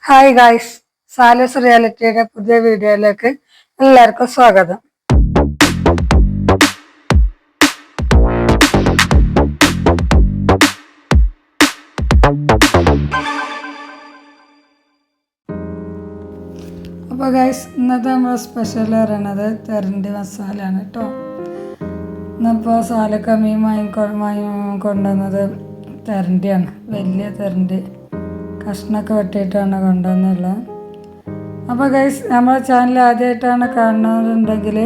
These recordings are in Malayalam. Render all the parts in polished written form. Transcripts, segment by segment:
ഹായ് ഗായ്സ്, സാലസ് റിയാലിറ്റിയുടെ പുതിയ വീഡിയോയിലേക്ക് എല്ലാവർക്കും സ്വാഗതം. അപ്പോൾ ഗായ്സ്, ഇന്നത്തെ നമ്മൾ സ്പെഷ്യൽ പറയണത് തെരണ്ടി മസാലയാണ് കേട്ടോ. ഇന്നിപ്പോൾ സാലക്ക മീൻ കൊണ്ടുവന്നത് തെരണ്ടിയാണ്. വലിയ തെരണ്ടി കഷ്ണമൊക്കെ വെട്ടിയിട്ടാണ് കൊണ്ടുവന്നുള്ളത്. അപ്പോൾ ഗൈസ്, നമ്മുടെ ചാനൽ ആദ്യമായിട്ടാണ് കാണുന്നതെന്നുണ്ടെങ്കിൽ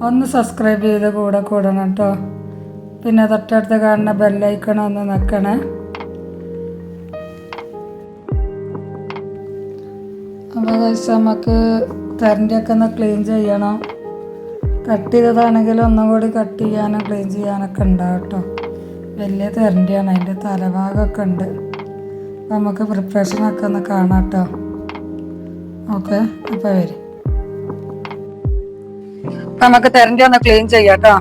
ഒന്ന് സബ്സ്ക്രൈബ് ചെയ്ത് കൂടണം കേട്ടോ. പിന്നെ തൊട്ടടുത്ത് കാണുന്ന ബെല്ലൈക്കൺ ഒന്ന് നിൽക്കണേ. അപ്പോൾ ഗൈസ്, നമുക്ക് തെരണ്ടിയൊക്കെ ഒന്ന് ക്ലീൻ ചെയ്യണം. കട്ട് ചെയ്തതാണെങ്കിൽ ഒന്നും കൂടി കട്ട് ചെയ്യാനും ക്ലീൻ ചെയ്യാനൊക്കെ ഉണ്ടാവും കേട്ടോ. വലിയ തെരണ്ടിയാണ്, അതിൻ്റെ തലഭാഗമൊക്കെ ഉണ്ട്. നമുക്ക് പ്രിപ്പറേഷനൊക്കെ ഒന്ന് കാണാം കേട്ടോ. ഓക്കെ, അപ്പോൾ വരും. നമുക്ക് തെരണ്ടി ഒന്ന് ക്ലീൻ ചെയ്യാം കേട്ടോ.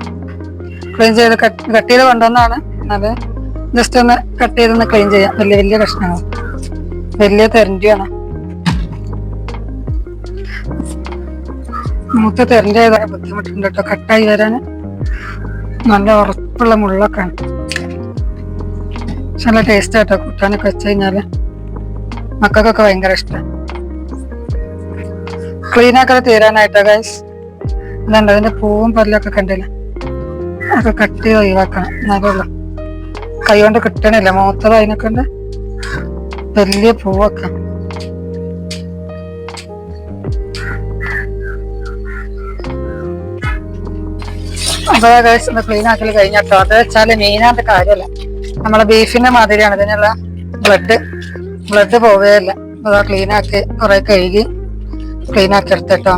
ക്ലീൻ ചെയ്ത് കട്ട് ചെയ്ത് കൊണ്ടുവന്നാണ്. അത് ജസ്റ്റ് ഒന്ന് കട്ട് ചെയ്തൊന്ന് ക്ലീൻ ചെയ്യാം. വലിയ വലിയ കഷ്ണങ്ങൾ, വലിയ തെരണ്ടിയാണ്. മൂത്ത തെരണ്ടി ആയതാണ് ബുദ്ധിമുട്ടുണ്ട് കേട്ടോ കട്ടായി വരാൻ. നല്ല ഉറപ്പുള്ള മുള്ളൊക്കെ ആണ്. നല്ല ടേസ്റ്റ് ആട്ടോ കൂട്ടാനൊക്കെ വെച്ച് കഴിഞ്ഞാല്. മക്കൾക്കൊക്കെ ഭയങ്കര ഇഷ്ടം. ക്ലീനാക്കാതെ തീരാനായിട്ടോ ഗൈസ്. ഇതുണ്ട്, അതിന്റെ പൂവും പല്ലൊക്കെ കണ്ടില്ല, അതൊക്കെ കട്ട് ചെയ്ത് ഒഴിവാക്കണം. എന്നാലുള്ളൂ, കൈ കൊണ്ട് കിട്ടണില്ല. മൂത്തത് അതിനൊക്കെ ഉണ്ട്, വലിയ പൂവൊക്കെ. അപ്പൊ ഗൈസ്, ഒന്ന് ക്ലീൻ ആക്കൽ കഴിഞ്ഞട്ടോ. അത് വെച്ചാല് മെയിനായിട്ട് കാര്യമല്ല, നമ്മളെ ബീഫിന്റെ മാതിരിയാണ് ഇതിനുള്ള ബ്ലഡ് പോവുകയല്ല. അതാ ക്ലീൻ ആക്കി കുറെ കഴുകി ക്ലീൻ ആക്കി എടുത്തിട്ടോ.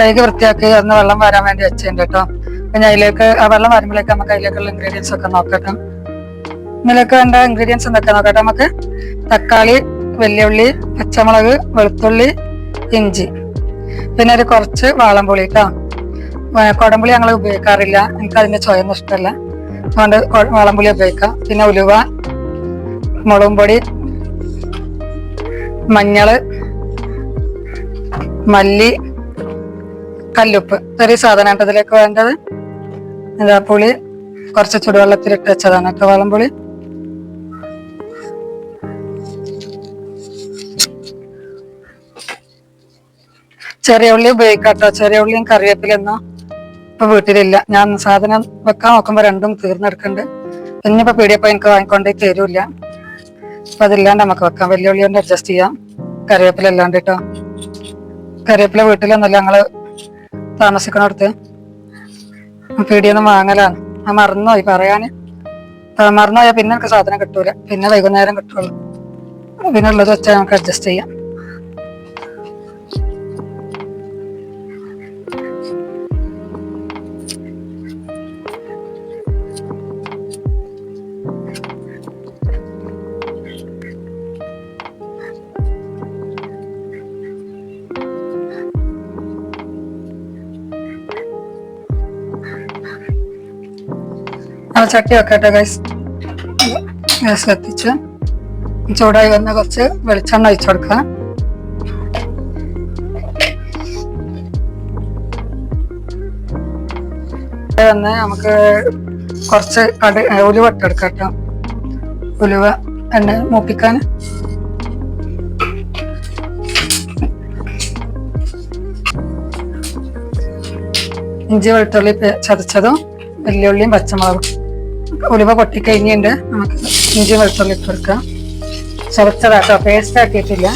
കഴുകി വൃത്തിയാക്കി ഒന്ന് വെള്ളം വരാൻ വേണ്ടി വെച്ചിട്ടുണ്ട് കേട്ടോ. പിന്നെ അതിലേക്ക് ആ വെള്ളം വരുമ്പോഴേക്ക് നമുക്ക് അതിലേക്കുള്ള ഇൻഗ്രീഡിയൻസ് ഒക്കെ നോക്കട്ടെ. ഇതിലേക്ക് വേണ്ട ഇൻഗ്രീഡിയൻസ് എന്തൊക്കെ നോക്കട്ടെ നമുക്ക്. തക്കാളി, വെല്ലുള്ളി, പച്ചമുളക്, വെളുത്തുള്ളി, ഇഞ്ചി, പിന്നെ ഒരു കുറച്ച് വാളംപുളി കേട്ടോ. കുടംപുളി ഞങ്ങൾ ഉപയോഗിക്കാറില്ല, എനിക്ക് അതിന്റെ ചൊയൊന്നും ഇഷ്ടമല്ല, അതുകൊണ്ട് വാളംപുളി ഉപയോഗിക്കാം. പിന്നെ ഉലുവ, മുളകും പൊടി, മഞ്ഞള്, മല്ലി, കല്ലുപ്പ്, ചെറിയ സാധനമാണ് ഇതിലേക്ക് വേണ്ടത്. എന്താ പുളി കുറച്ച് ചുടുവെള്ളത്തിലിട്ട് വെച്ചതാണ് കേട്ടോ വാളംപുളി. ചെറിയ ഉള്ളി ഉപയോഗിക്കാം കേട്ടോ. ചെറിയ ഉള്ളിയും കറിവേപ്പിലൊന്നും ഇപ്പൊ വീട്ടിലില്ല. ഞാൻ സാധനം വെക്കാൻ നോക്കുമ്പോ രണ്ടും തീർന്നെടുക്കുന്നുണ്ട്. ഇനിയിപ്പോ പീടിയപ്പോ എനിക്ക് വാങ്ങിക്കൊണ്ടേ തരൂല്ല. അപ്പൊ അതില്ലാണ്ട് നമുക്ക് വെക്കാം. വലിയ ഉള്ളി കൊണ്ട് അഡ്ജസ്റ്റ് ചെയ്യാം, കറിവേപ്പില അല്ലാണ്ട് കേട്ടോ. കറിവേപ്പില വീട്ടിലൊന്നുമില്ല, ഞങ്ങള് താമസിക്കണടുത്ത് പീടിയൊന്നും വാങ്ങലാണ്. ഞാൻ മറന്നുപോയി പറയാന്. മറന്നുപോയാൽ പിന്നെ എനിക്ക് സാധനം കിട്ടൂല, പിന്നെ വൈകുന്നേരം കിട്ടുള്ളൂ. പിന്നെ ഉള്ളത് വെച്ചാൽ നമുക്ക് അഡ്ജസ്റ്റ് ചെയ്യാം. ചട്ടി വെക്കട്ടെ ഗൈസ്. ഗ്യാസ് കത്തിച്ച് ചൂടായി വന്ന കുറച്ച് വെളിച്ചെണ്ണ ഒഴിച്ചു കൊടുക്കാം. വന്ന് നമുക്ക് കുറച്ച് ഉലുവ ഇട്ടെടുക്കാം കേട്ടോ. ഉലുവ എണ്ണ മൂപ്പിക്കാൻ. ഇഞ്ചി വെളുത്തുള്ളി ചതച്ചതും വെല്ലുള്ളിയും പച്ചമുളകും. ഉലുവ പൊട്ടിക്കഴിഞ്ഞിട്ടുണ്ട്, നമുക്ക് ഇഞ്ചി വെളുത്തുള്ളി ഇട്ട് കൊടുക്കാം. ചതച്ചതാട്ടോ, പേസ്റ്റ് ആക്കിയിട്ടില്ല.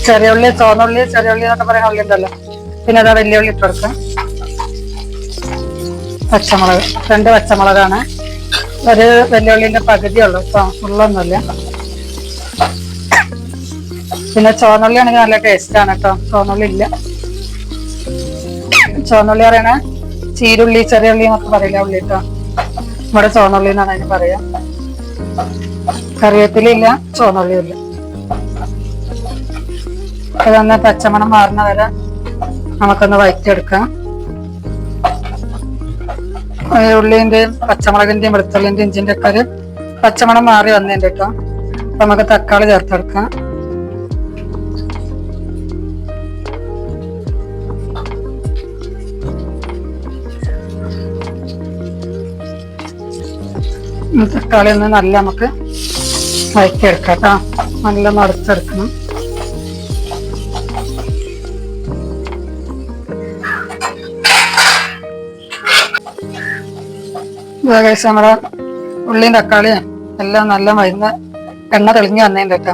ചെറിയുള്ളി, ചുവന്നുള്ളി, ചെറിയുള്ളി എന്നൊക്കെ പറയുന്ന ഉള്ളി ഉണ്ടല്ലോ. പിന്നെ അതാ വെല്ലുള്ളി ഇട്ട് കൊടുക്കാം. പച്ചമുളക് 2 പച്ചമുളകാണ്. ഒരു വെല്ലുള്ളിന്റെ പകുതിയുള്ളൂ കേട്ടോ, ഫുള്ളൊന്നുമില്ല. പിന്നെ ചുവന്നുള്ളി ആണെങ്കിൽ നല്ല ടേസ്റ്റ് ആണ് കേട്ടോ. ചുവന്നുള്ളി ഇല്ല. ചുവന്നുള്ളി പറയണ ചീരുള്ളി, ചെറിയ ഉള്ളി എന്നൊക്കെ പറയില്ല ഉള്ളി കേട്ടോ. ഇവിടെ ചുവന്നുള്ളി എന്നാണ് അതിന് പറയാ. കറിവേപ്പില ഇല്ല, ചുവന്നുള്ളിയില്ല. അതൊന്ന് പച്ചമണം മാറുന്ന വരെ നമുക്കൊന്ന് വഴറ്റിയെടുക്കാം. ഉള്ളിന്റെയും പച്ചമുളകിന്റെയും വെളുത്തുള്ളിന്റെയും ഇഞ്ചിന്റെ ഒക്കെ ഒരു പച്ചമണം മാറി വന്നതിന്റെ കേട്ടോ. അപ്പൊ നമുക്ക് തക്കാളി ചേർത്തെടുക്കാം. തക്കാളി ഒന്ന് നല്ല നമുക്ക് വഴറ്റിയെടുക്കാം കേട്ടോ. നല്ല മറിച്ചെടുക്കണം. ഏകദേശം നമ്മുടെ ഉള്ളിയും തക്കാളിയും എല്ലാം നല്ല മരുന്ന് എണ്ണ തെളിഞ്ഞ് വന്നതിൻ്റെ കേട്ടോ.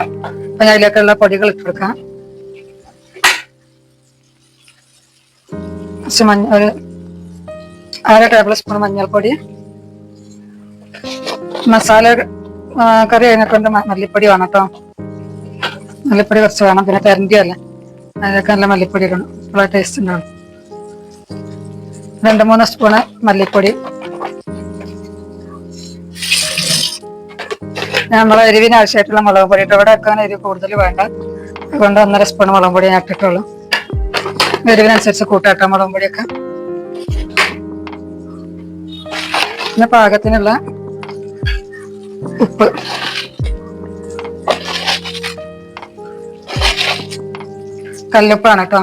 അപ്പൊ ഞാൻ അതിലേക്കുള്ള പൊടികൾ ഇട്ടെടുക്കാം. ഒരു 1/2 ടേബിൾ സ്പൂൺ മഞ്ഞൾപ്പൊടി, മസാല കറി കഴിഞ്ഞിട്ടുണ്ട് മല്ലിപ്പൊടി വേണം കേട്ടോ. മല്ലിപ്പൊടി കുറച്ച് വേണം. പിന്നെ തെരണ്ടിയല്ലേ, അതിലൊക്കെ നല്ല മല്ലിപ്പൊടി ഇടണം. നല്ല ടേസ്റ്റ് ഉണ്ടാവും. 2-3 സ്പൂണ് മല്ലിപ്പൊടി. നമ്മളെ എരിവിന് ആവശ്യമായിട്ടുള്ള മുളക് പൊടി ഇട്ട്. ഇവിടെ വെക്കാൻ എരിവ് കൂടുതൽ വേണ്ട, അതുകൊണ്ട് 1.5 സ്പൂൺ മുളക് പൊടി ഞാൻ ഇട്ടിട്ടുള്ളൂ. എരിവിനനുസരിച്ച് കൂട്ടാട്ടോ മുളക് പൊടിയൊക്കെ. പിന്നെ പാകത്തിനുള്ള ഉപ്പ്. കല്ലുപ്പാണ് കേട്ടോ.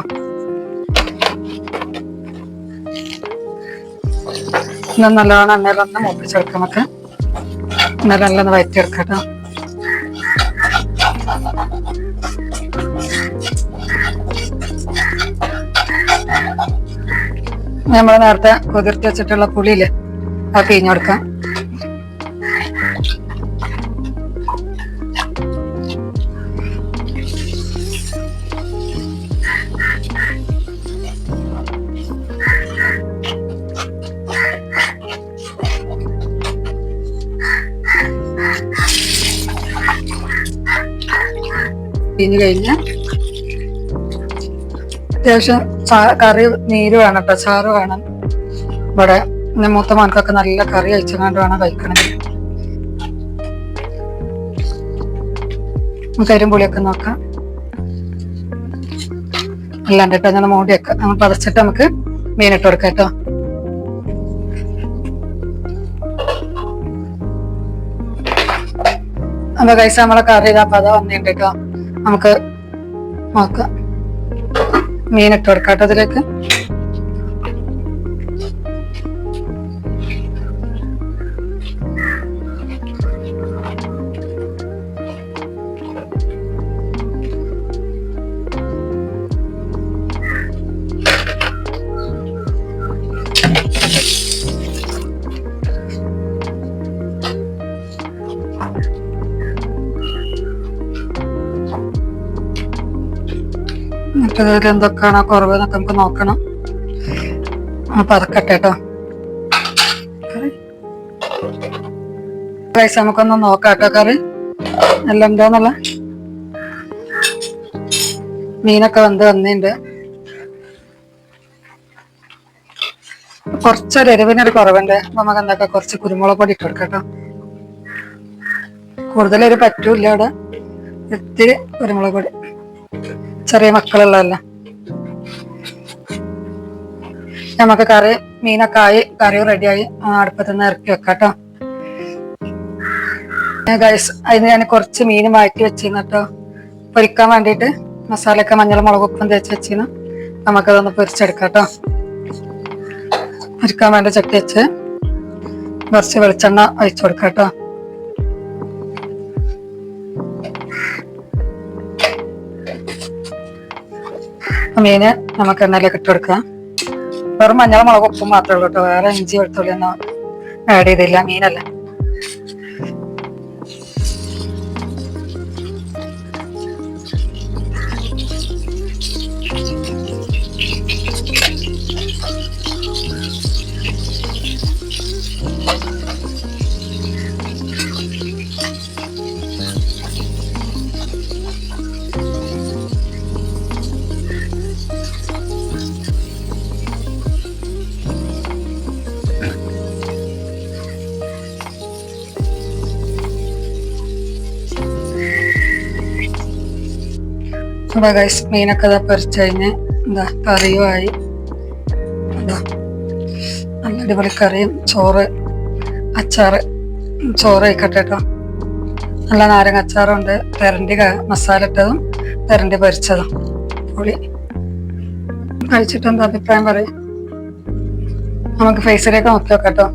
നല്ലോണം എണ്ണയിലൊന്ന് മൂപ്പിച്ചെടുക്കാം. നമുക്ക് നല്ലൊന്ന് വഴറ്റിയെടുക്കാം കേട്ടോ. നമ്മൾ നേരത്തെ കുതിർത്തി വെച്ചിട്ടുള്ള പുളിയില്ലേ, അത് പിഴിഞ്ഞെടുക്കാം. പിഴിഞ്ഞ് കഴിഞ്ഞ് അത്യാവശ്യം കറി നീര് വേണം കേട്ടോ, ചാറ് വേണം. ഇവിടെ മൂത്ത മോൻക്കൊക്കെ നല്ല കറി കഴിച്ചുകൊണ്ട് വേണം കഴിക്കണമെങ്കിൽ. കരിയും പുളിയൊക്കെ നോക്കാം. അല്ലാണ്ട് കേട്ടോ ഞാൻ മൂടി വെക്കാം. നമ്മൾ പതച്ചിട്ട് നമുക്ക് മീനിട്ട് കൊടുക്കാം കേട്ടോ. അപ്പൊ കൈസ നമ്മളെ കറി ഇതാ പത വന്നിട്ടുണ്ട് കേട്ടോ. നമുക്ക് നോക്കാം. മീനിട്ട് കൊടുക്കാം കേട്ടോ ഇതിലേക്ക്. എന്നിട്ട് എന്തൊക്കെയാണോ കുറവ് എന്നൊക്കെ നമുക്ക് നോക്കണം. അപ്പൊ അതൊക്കെ കേട്ടോ റൈസ് നമുക്കൊന്ന് നോക്കാം കേട്ടോ. കറി എല്ലാം ഉണ്ടോന്നുള്ള. മീനൊക്കെ വന്നിട്ടുണ്ട്. കുറച്ചൊരു എരിവിനൊരു കുറവുണ്ട്. നമുക്ക് എന്തൊക്കെ കുറച്ച് കുരുമുളക് പൊടി ഇട്ട് കൊടുക്കാം കേട്ടോ. കൂടുതലൊരു പറ്റൂല്ല അവിടെ. ഇത്തിരി കുരുമുളക് പൊടി. ചെറിയ മക്കളുള്ളതല്ല. നമുക്ക് കറി മീനൊക്കെ ആയി, കറിയും റെഡിയായി. അടുപ്പത്ത് നിന്ന് ഇറക്കി വെക്കാം കേട്ടോ. അതിന് ഞാൻ കുറച്ച് മീൻ മാറ്റി വെച്ചിരുന്നു കേട്ടോ, പൊരിക്കാൻ വേണ്ടിയിട്ട്. മസാലയൊക്കെ മഞ്ഞൾ മുളക് ഉപ്പും തേച്ച് വെച്ചിരുന്നു. നമുക്കതൊന്ന് പൊരിച്ചെടുക്കാം കേട്ടോ. പൊരിക്കാൻ വേണ്ടി ചട്ടി വെച്ച് കുറച്ച് വെളിച്ചെണ്ണ ഒഴിച്ചു കൊടുക്കാം കേട്ടോ. മീന് നമുക്ക് എണ്ണയിലേക്ക് ഇട്ട് കൊടുക്കാം. വെറും മഞ്ഞൾ മുളക് ഉപ്പും മാത്രമേ ഉള്ളൂ കേട്ടോ. വേറെ ഇഞ്ചി വെളുത്തുള്ളി ഒന്നും ആഡ് ചെയ്തില്ല. മീനല്ല. അപ്പൊ ഗൈസ് മീനൊക്കെ ഇതാ പൊരിച്ച് കഴിഞ്ഞ് എന്താ കറിയുമായി. എന്താ നല്ല അടിപൊളി കറിയും ചോറ് അച്ചാറ്. ചോറ് കഴിക്കട്ടെ കേട്ടോ. നല്ല നാരങ്ങ അച്ചാറുണ്ട്, തെരണ്ടി മസാല ഇട്ടതും തെരണ്ടി പൊരിച്ചതും. പൊളി. കഴിച്ചിട്ട് എന്താ അഭിപ്രായം പറയും. നമുക്ക് ഫേസിലേക്ക് നോക്കി നോക്കാം കേട്ടോ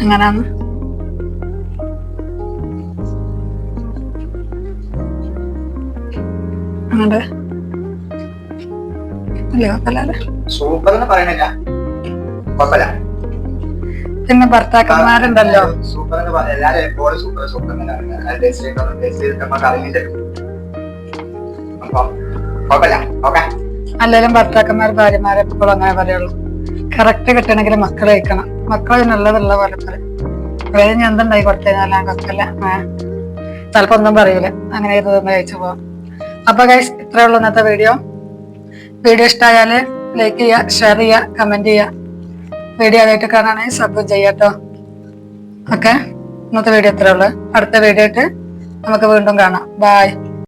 എങ്ങനാന്ന്. അങ്ങനെ സൂപ്പർ എന്ന് പറയണില്ല, കുഴപ്പമില്ല. പിന്നെ ഭർത്താക്കന്മാരുണ്ടല്ലോ സൂപ്പർ എന്ന് പറയാം, എല്ലാരും എപ്പോഴും സൂപ്പർ സൂപ്പർ അല്ലെങ്കിലും ഭർത്താക്കന്മാർ ഭാര്യമാരെ എപ്പോഴും അങ്ങനെ പറയുള്ളൂ. കറക്റ്റ് കിട്ടണമെങ്കിൽ മക്കൾ കഴിക്കണം. മക്കൾ നല്ലതുള്ള പോലെ പറയും. കഴിഞ്ഞ് എന്തുണ്ടായി കൊടുത്തു കഴിഞ്ഞാൽ കൊക്കല്ല ചിലപ്പോ ഒന്നും പറയൂല. അങ്ങനെ ഇതൊന്ന് കഴിച്ചു പോവാം. അപ്പൊ ഗൈസ് ഇത്രേ ഉള്ളൂ ഇന്നത്തെ വീഡിയോ. വീഡിയോ ഇഷ്ടമായാല് ലൈക്ക് ചെയ്യുക, ഷെയർ ചെയ്യുക, കമന്റ് ചെയ്യുക. വീഡിയോ ആയിട്ട് കാണാണെങ്കിൽ സബ് ചെയ്യാട്ടോ. ഓക്കെ, ഇന്നത്തെ വീഡിയോ ഇത്രേ ഉള്ളൂ. അടുത്ത വീഡിയോ ആയിട്ട് നമുക്ക് വീണ്ടും കാണാം. ബൈ.